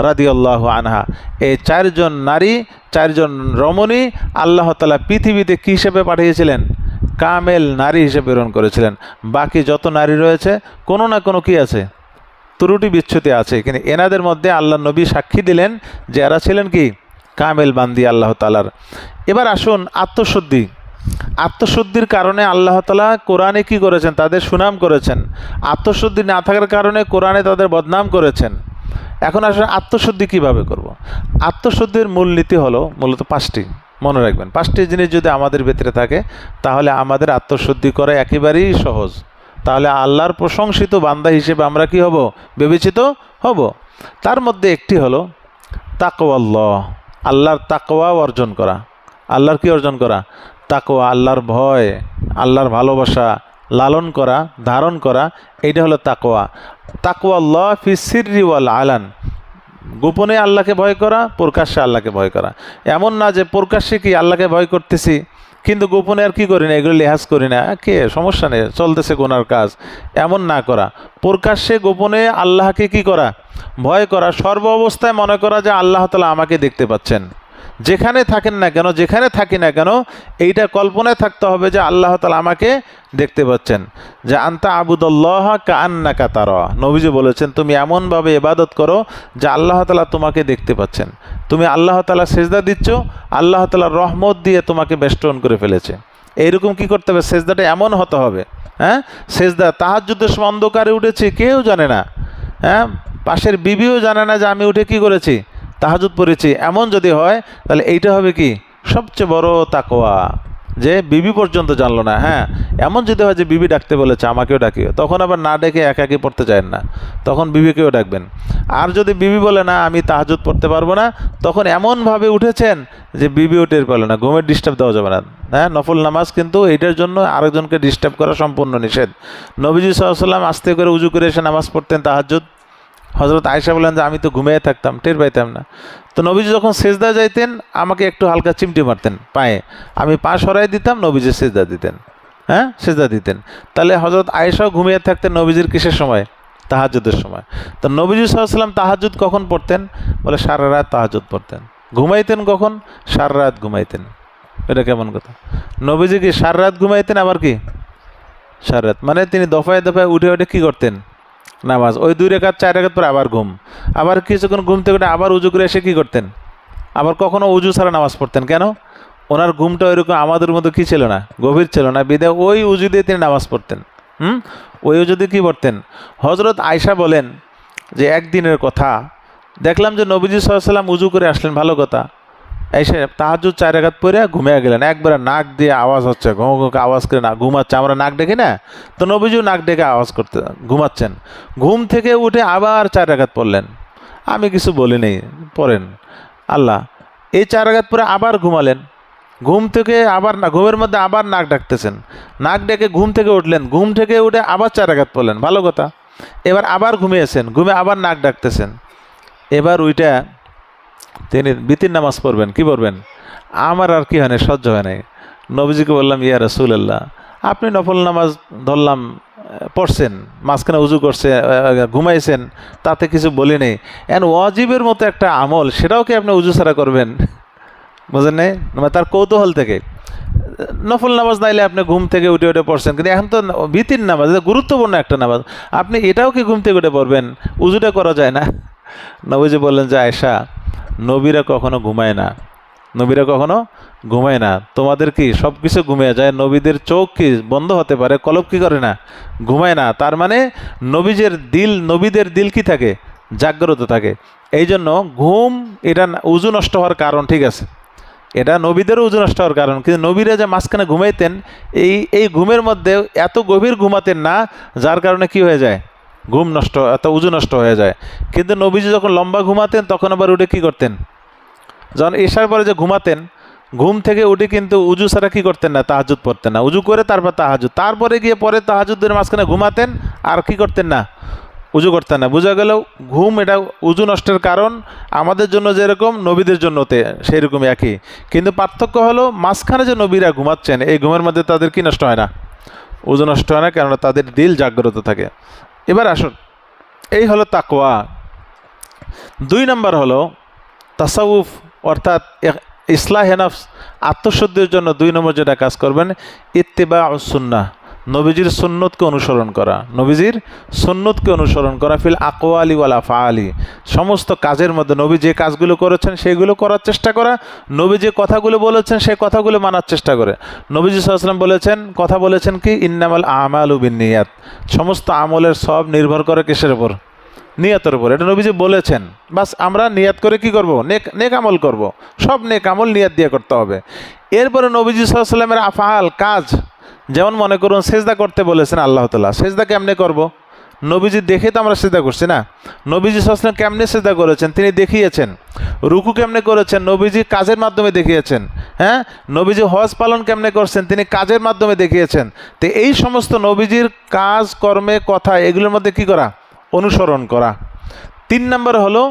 রাদিয়াল্লাহু আনহা। এই 4 জন নারী, 4 জন রমণী আল্লাহ তাআলা পৃথিবীতে কী হিসেবে পাঠিয়েছিলেন? কামেল নারী হিসেবে প্রেরণ করেছিলেন। বাকি যত নারী রয়েছে কোনো না কোনো কি আছে? ত্রুটি বিচ্ছুতি আছে, কিন্তু এনাদের মধ্যে আল্লাহ নবী সাক্ষী দিলেন যে এরা ছিলেন কি কামেল বান্দি আল্লাহ তাআলার। এবার আসুন আত্মশুদ্ধি। আত্মশুদ্ধির কারণে আল্লাহ তাআলা কোরআনে কি করেছেন? তাদের সুনাম করেছেন। আত্মশুদ্ধি না থাকার কারণে কোরআনে তাদের বদনাম করেছেন। এখন আসলে আত্মশুদ্ধি কিভাবে করব? আত্মশুদ্ধির মূলনীতি হলো মূলত 5টি, মনে রাখবেন। 5টি জিনিস যদি আমাদের ভিতরে থাকে তাহলে আমাদের আত্মশুদ্ধি করা একেবারেই সহজ। তাহলে আল্লাহর প্রশংসিত বান্দা হিসেবে আমরা কি হব? বিবেচিত হব। তার মধ্যে একটি হলো তাকওয়াল্লাহ, আল্লাহর তাকওয়া অর্জন করা। আল্লাহর কি অর্জন করা? তাকওয়া, আল্লাহর ভয়, আল্লাহর ভালোবাসা লালন করা, ধারণ করা, এইটা হলো তাকওয়া। তাকওয়াল্লাহ ফি সিররি ওয়াল আলান, গোপনে আল্লাহকে ভয় করা, প্রকাশ্যে আল্লাহকে ভয় করা। এমন না যে প্রকাশ্যে কি আল্লাহকে ভয় করতেছি কিন্তু গোপনে আর কি করি না, এগুলো লেহাজ করি না, কে সমস্যা নেই, চলতেছে গুনার কাজ, এমন না করা। প্রকাশ্যে গোপনে আল্লাহকে কি করা, ভয় করা। সর্ব অবস্থায় মনে করা যে আল্লাহ তাআলা আমাকে দেখতে পাচ্ছেন, যেখানে থাকেন না কেন, যেখানে থাকি না কেন, এইটা কল্পনায় থাকতে হবে যে আল্লাহ তাআলা আমাকে দেখতে পাচ্ছেন। যে আনতা আবুদুল্লাহ কাআন্নাকা তারা, নবীজি বলেছেন তুমি এমনভাবে ইবাদত করো যে আল্লাহ তাআলা তোমাকে দেখতে পাচ্ছেন। তুমি আল্লাহ তাআলা সেজদা দিচ্ছ, আল্লাহ তাআলার রহমত দিয়ে তোমাকে বেষ্টন করে ফেলেছে। এইরকম কি করতে হবে, সেজদাটা এমন হতে হবে। হ্যাঁ, সেজদা তাহাজ্জুদের সময় অন্ধকারে উঠেছি, কেউ জানে না, হ্যাঁ, পাশের বিবিও জানে না যে আমি উঠে কি করেছি, তাহাজ্জুদ পড়েছি। এমন যদি হয় তাহলে এইটা হবে কি সবচেয়ে বড় তাকওয়া, যে বিবি পর্যন্ত জানলো না। হ্যাঁ, এমন যদি হয় যে বিবি ডাকতে বলেছে আমাকেও ডাকিও, তখন আবার না ডেকে একাকি পড়তে চায় না, তখন বিবিকেও ডাকবেন। আর যদি বিবি বলে না আমি তাহাজ্জুদ পড়তে পারবো না, তখন এমনভাবে উঠেছেন যে বিবিও টের পেল না, ঘুমের ডিস্টার্ব দেওয়া যাবে না। হ্যাঁ, নফল নামাজ কিন্তু এইটার জন্য আরেকজনকে ডিস্টার্ব করা সম্পূর্ণ নিষেধ। নবীজি সাল্লাল্লাহু আলাইহি ওয়াসাল্লাম আস্তে করে উজু করে এসে নামাজ পড়তেন তাহাজ্জুদ। হযরত আয়েশা বলেন যে আমি তো ঘুমিয়ে থাকতাম, টের পাইতাম না। তো নবীজি যখন সেজদা যাইতেন আমাকে একটু হালকা চিমটি মারতেন পায়ে, আমি পা সরাই দিতাম, নবীজি সেজদা দিতেন। হ্যাঁ, সেজদা দিতেন। তাহলে হযরত আয়েশাও ঘুমিয়ে থাকতেন নবীজির কিসের সময়, তাহাজ্জুদের সময়। তো নবীজি সাল্লাল্লাহু আলাইহি ওয়াসাল্লাম তাহাজ্জুদ কখন পড়তেন, বলে সারা রাত তাহাজ্জুদ পড়তেন। ঘুমাইতেন কখন, সারা রাত ঘুমাইতেন। এটা কেমন কথা, নবীজি কি সারা রাত ঘুমাইতেন, আবার কি সারা রাত, মানে তিনি দফায় দফায় উঠে উঠে কি করতেন, নামাজ, ওই 2 রাকাত 4 রাকাত পরে আবার ঘুম, আবার কিছুক্ষণ ঘুম থেকে উঠে আবার উজু করে এসে কী করতেন, আবার কখনো উজু ছাড়া নামাজ পড়তেন। কেন, ওনার ঘুমটা ওইরকম আমাদের মতো কী ছিল না, গভীর ছিল না, বিদায় ওই উজু দিয়ে তিনি নামাজ পড়তেন। ওই উজু দিয়ে কী পড়তেন। হজরত আয়েশা বলেন যে একদিনের কথা, দেখলাম যে নবীজি সাল্লাল্লাহু আলাইহি ওয়াসাল্লাম উজু করে আসলেন, ভালো কথা, এসে তাহাজ্জুদ 4 রাকাত পরে ঘুমিয়ে গেলেন। একবারে নাক দিয়ে আওয়াজ হচ্ছে, ঘুম আওয়াজ করে না ঘুমাচ্ছে, আমরা নাক ডেকে না, তো নবীজিও নাক ডেকে আওয়াজ করতে ঘুমাচ্ছেন। ঘুম থেকে উঠে আবার 4 রাকাত পড়লেন, আমি কিছু বলি নেই, পড়েন আল্লাহ। এই 4 রাকাত পরে আবার ঘুমালেন, ঘুম থেকে আবার না, ঘুমের মধ্যে আবার নাক ডাকতেছেন, নাক ডেকে ঘুম থেকে উঠলেন, ঘুম থেকে উঠে আবার 4 রাকাত পড়লেন, ভালো কথা। এবার আবার ঘুমিয়েছেন, ঘুমে আবার নাক ডাকতেছেন। এবার ওইটা তিনি বিতির নামাজ পড়বেন, কি পড়বেন, আমার আর কি হয় না, সহ্য হয় নাই। নবীজিকে বললাম ইয়া রাসূলুল্লাহ, আপনি নফল নামাজ ধরলাম পড়ছেন, মাঝখানে উজু করছে, ঘুমাইছেন, তাতে কিছু বলি নেই, এন ওয়াজিবের মতো একটা আমল সেটাও কি আপনি উজু ছাড়া করবেন, বুঝেন নাই, মানে তার কৌতূহল থেকে। নফল নামাজ নাইলে আপনি ঘুম থেকে উঠে উঠে পড়ছেন, কিন্তু এখন তো বিতির নামাজ, গুরুত্বপূর্ণ একটা নামাজ, আপনি এটাও কি ঘুম থেকে উঠে পড়বেন, উজুটা করা যায় না। নবীজি বললেন যে আয়েশা, নবীরা কখনো ঘুমায় না, নবীরা কখনো ঘুমায় না, তোমাদের কি সব কিছু ঘুমিয়ে যায়, নবীদের চোখ কি বন্ধ হতে পারে, কলব কি করে না, ঘুমায় না। তার মানে নবীদের দিল কি থাকে, জাগ্রত থাকে। এই জন্য ঘুম এটা উজু নষ্ট হওয়ার কারণ, ঠিক আছে, এটা নবীদেরও উজু নষ্ট হওয়ার কারণ, কিন্তু নবীরা যে মাঝখানে ঘুমাইতেন, এই ঘুমের মধ্যে এত গভীর ঘুমাতেন না, যার কারণে কি হয়ে যায়, ঘুম নষ্ট, এত উজু নষ্ট হয়ে যায়। কিন্তু নবীজি যখন লম্বা ঘুমাতেন তখন আবার উঠে কী করতেন, যখন এশার পরে যে ঘুমাতেন, ঘুম থেকে উঠে কিন্তু উজু ছাড়া কী করতেন না, তাহাজ্জুদ পড়তেন না, উজু করে তারপর তাহাজ্জুদ, তারপরে গিয়ে পরে তাহাজ্জুদের মাঝখানে ঘুমাতেন, আর কি করতেন না, উজু করতেন না। বোঝা গেল ঘুম এটা উজু নষ্টের কারণ, আমাদের জন্য যেরকম নবীদের জন্য সেই রকমই একই, কিন্তু পার্থক্য হলো মাঝখানে যে নবীরা ঘুমাচ্ছেন এই ঘুমের মধ্যে তাদের কি নষ্ট হয় না, উজু নষ্ট হয় না, কেননা তাদের দিল জাগ্রত থাকে। এবার আসুন, এই হলো তাকওয়া। 2 নম্বর হলো তাসাউফ, অর্থাৎ ইসলাহে নফস, আত্মশুদ্ধির জন্য 2 নম্বর যেটা কাজ করবেন, ইত্তিবাউস সুন্নাহ, নবীজির সুন্নতকে অনুসরণ করা, নবীজির সুন্নতকে অনুসরণ করা, ফিল আকওয়ালি ওয়াল আফআলি, সমস্ত কাজের মধ্যে নবী যে কাজগুলো করেছেন সেগুলো করার চেষ্টা করা, নবী যে কথাগুলো বলেছেন সেই কথাগুলো মানার চেষ্টা করে। নবীজি সাল্লাল্লাহু আলাইহি ওয়াসাল্লাম কথা বলেছেন কি, ইন্নামাল আমালু বিন্নিয়াত, সমস্ত আমলের সব নির্ভর করে কিসের উপর, নিয়তের উপর। এটা নবীজি বলেছেন, বাস আমরা নিয়ত করে কি করব, নেক আমল করব, সব নেক আমল নিয়ত দিয়ে করতে হবে। এরপরে নবীজি সাল্লাল্লাহু আলাইহি ওয়াসাল্লামের আফআল, কাজ, যেমন মনে করুন সেজদা করতে বলেছেন আল্লাহ তাআলা, সেজদা কেমনে করব, নবীজি দেখে তো আমরা সেজদা করছি না, নবীজি সাল্লাল্লাহু আলাইহি ওয়াসাল্লাম কেমনে সেজদা করেছেন তিনি দেখিয়েছেন, রুকু কেমনে করেছেন নবীজি কাজের মাধ্যমে দেখিয়েছেন, হ্যাঁ, নবীজি হজ পালন কেমনে করছেন তিনি কাজের মাধ্যমে দেখিয়েছেন। তো এই সমস্ত নবীজির কাজ কর্মে কথা এগুলোর মধ্যে কি করা, অনুসরণ করা। 3 নম্বর হলো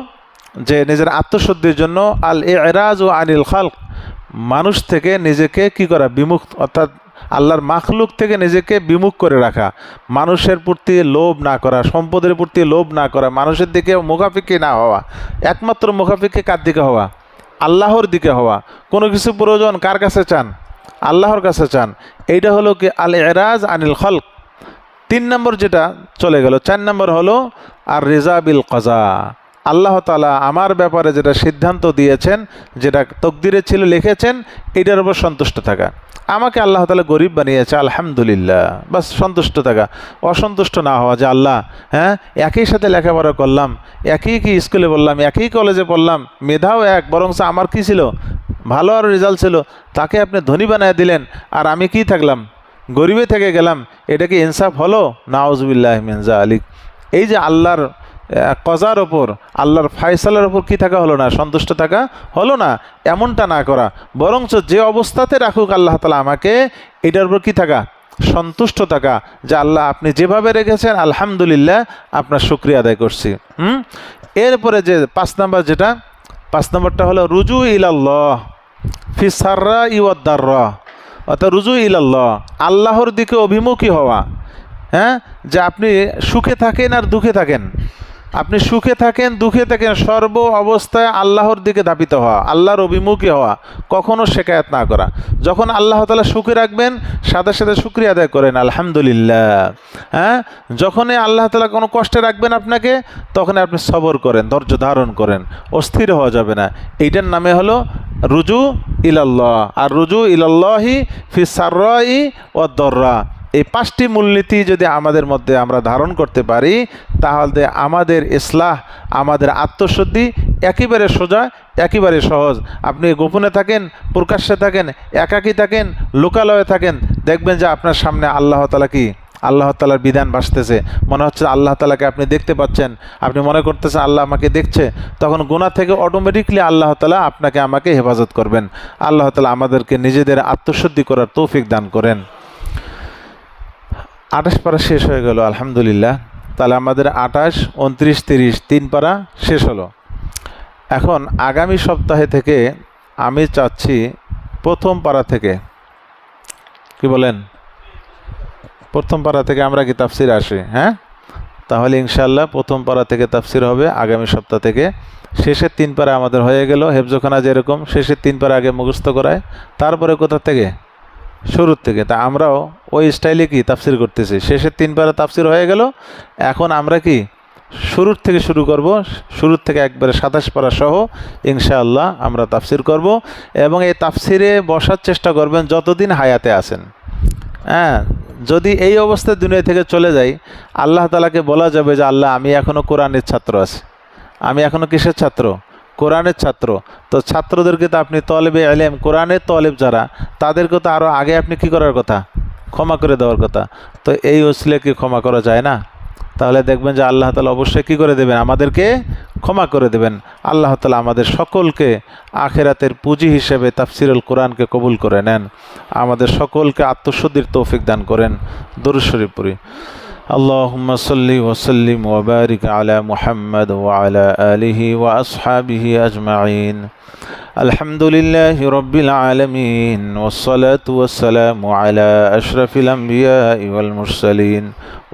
যে নিজের আত্মশুদ্ধির জন্য আল ইরাজ ও আনিল খালক, মানুষ থেকে নিজেকে কি করা, বিমুখ, অর্থাৎ আল্লাহর মাখলুক থেকে নিজেকে বিমুখ করে রাখা, মানুষের প্রতি লোভ না করা, সম্পদের প্রতি লোভ না করা, মানুষের দিকে মুখাফিকি না হওয়া, একমাত্র মুখাফিকি কার দিকে হওয়া, আল্লাহর দিকে হওয়া। কোনো কিছু প্রয়োজন কার কাছে চান, আল্লাহর কাছে চান। এইটা হলো কি আল ইরাজ আনিল খালক। 3 নম্বর যেটা চলে গেল। 4 নম্বর হলো আর রিজা বিল কাজা, আল্লাহ তাআলা আমার ব্যাপারে যেটা সিদ্ধান্ত দিয়েছেন, যেটা তকদিরে ছিল লিখেছেন, এটার উপর সন্তুষ্ট থাকা। আমাকে আল্লাহ তাআলা গরিব বানিয়েছে, আলহামদুলিল্লাহ, বাস সন্তুষ্ট থাকা, অসন্তুষ্ট না হওয়া যে আল্লাহ, হ্যাঁ একই সাথে লেখাপড়া করলাম, একই কি স্কুলে পড়লাম, একই কলেজে পড়লাম, মেধাও এক, বরং আমার কি ছিল, ভালো আর রেজাল্ট ছিল, তাকে আপনি ধনী বানিয়ে দিলেন, আর আমি কি থাকলাম, গরিবে থেকে গেলাম। এটা কি ইনসাফ হলো? নাউজুবিল্লাহ মিন যালিক। এই যে আল্লাহর কজার ওপর, আল্লাহর ফায়সালার ওপর কি থাকা হলো না, সন্তুষ্ট থাকা হলো না, এমনটা না করা, বরঞ্চ যে অবস্থাতে রাখুক আল্লাহ তাআলা আমাকে, এটার উপর কি থাকা, সন্তুষ্ট থাকা, যে আল্লাহ আপনি যেভাবে রেখেছেন আলহামদুলিল্লাহ, আপনার শুকরিয়া আদায় করছি। এরপরে যে 5 নম্বর, যেটা 5 নম্বরটা হলো রুজু ইলাল্লাহ ফি সাররা ওয়াদ দাররা, অর্থাৎ রুজু ইলাল্লাহ, আল্লাহর দিকে অভিমুখী হওয়া। হ্যাঁ, যে আপনি সুখে থাকেন আর দুঃখে থাকেন, আপনি সুখে থাকেন দুঃখে থাকেন, সর্ব অবস্থায় আল্লাহর দিকে ধাবিত হওয়া, আল্লাহর অভিমুখী হওয়া, কখনো শেকায়াত না করা। যখন আল্লাহ তাআলা সুখে রাখবেন, সাথে সাথে শুকরিয়া আদায় করেন আলহামদুলিল্লাহ। হ্যাঁ, যখনই আল্লাহ তাআলা কোনো কষ্টে রাখবেন আপনাকে, তখন আপনি সবর করেন, ধৈর্য ধারণ করেন, অস্থির হওয়া যাবে না। এইটার নামে হলো রুজু ইলাল্লাহ। আর রুজু ইলাল্লাহি ফি সাররাই ওয়াদ দাররা, এই 5টি মূলনীতি যদি আমাদের মধ্যে আমরা ধারণ করতে পারি, তাহলে আমাদের ইসলাহ, আমাদের আত্মশুদ্ধি একেবারে সোজা, একেবারে সহজ। আপনি গোপনে থাকেন, প্রকাশ্যে থাকেন, একাকী থাকেন, লোকালয়ে থাকেন, দেখবেন যে আপনার সামনে আল্লাহ তাআলা কি, আল্লাহ তাআলার বিধান ভাসতেছে, মনে হচ্ছে আল্লাহ তাআলাকে আপনি দেখতে পাচ্ছেন, আপনি মনে করতেছেন আল্লাহ আমাকে দেখছে, তখন গুনাহ থেকে অটোমেটিকলি আল্লাহ তাআলা আপনাকে আমাকে হেফাজত করবেন। আল্লাহ তাআলা আমাদেরকে নিজেদের আত্মশুদ্ধি করার তৌফিক দান করেন। 28 পারা শেষ হয়ে গেল আলহামদুলিল্লাহ। তাহলে আমাদের 28, 29, 30 3 পারা শেষ হলো। এখন আগামী সপ্তাহে থেকে আমি চাচ্ছি প্রথম পারা থেকে, কি বলেন, প্রথম পারা থেকে আমরা কি তাফসির আসি? হ্যাঁ, তাহলে ইনশাআল্লাহ প্রথম পারা থেকে তাফসির হবে আগামী সপ্তাহ থেকে। শেষের 3 পারা আমাদের হয়ে গেল, হেফজখানা যেরকম শেষের 3 পারা আগে মুখস্থ করায়, তারপরে কোথা থেকে, শুরুর থেকে। তা আমরাও ওই স্টাইলে কি তাফসির করতেছি। শেষের 3 পারা তাফসির হয়ে গেল, এখন আমরা কি শুরুর থেকে শুরু করব, শুরুর থেকে একবারে 27 পারা সহ ইনশাআল্লাহ আমরা তাফসির করব। এবং এই তাফসিরে বসার চেষ্টা করবেন যতদিন হায়াতে আছেন। হ্যাঁ, যদি এই অবস্থায় দুনিয়া থেকে চলে যাই, আল্লাহ তাআলাকে বলা যাবে যে আল্লাহ আমি এখনও কোরআনের ছাত্র আছি, আমি এখনও কিসের ছাত্র, কোরআনের ছাত্র। তো ছাত্রদেরকে তো আপনি তলেবে ইলম, কোরআনের তলেব যারা, তাদেরকে তো আরও আগে আপনি কি করার কথা, ক্ষমা করে দেওয়ার কথা। তো এই ওসিলে কি ক্ষমা করা যায় না? তাহলে দেখবেন যে আল্লাহ তাআলা অবশ্যই কী করে দেবেন, আমাদেরকে ক্ষমা করে দেবেন। আল্লাহ তাআলা আমাদের সকলকে আখিরাতের পুঁজি হিসেবে তাফসিরুল কোরআনকে কবুল করে নেন, আমাদের সকলকে আত্মশুদ্ধির তৌফিক দান করেন। দরুদ শরীফ পড়ি। اللهم صل وسلم وبارك على محمد وعلى آله وأصحابه أجمعين. الحمد لله رب العالمين، والصلاة والسلام على أشرف الأنبياء والمرسلين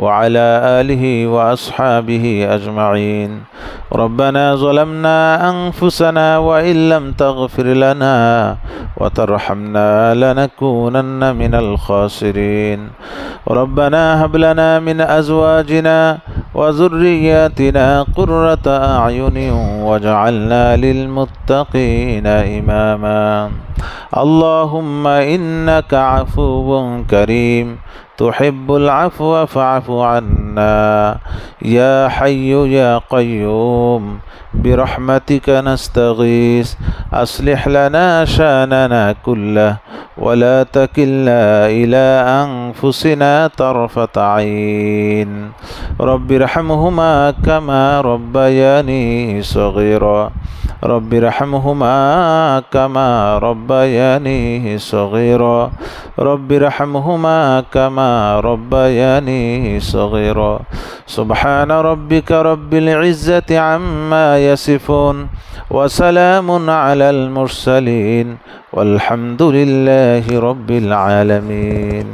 وعلى آله وأصحابه أجمعين. ربنا ظلمنا أنفسنا وإن لم تغفر لنا وترحمنا لنكونن من الخاسرين. ربنا هب لنا من أزواجنا وذرياتنا قرة أعين واجعلنا للمتقين إماما. اللهم إنك عفو كريم تحب العفو فاعف عنا. يا حي يا قيوم برحمتك نستغيث، أصلح لنا شأننا كله ولا تكلنا إلى أنفسنا طرفة عين. رب ارحمهما كما ربياني صغيرا. رب ارحمهما كما ربياني صغيرا. رب ارحمهما كما ربياني صغيرا. سبحان ربك رب العزة عما يصفون وسلام على المرسلين والحمد لله رب العالمين.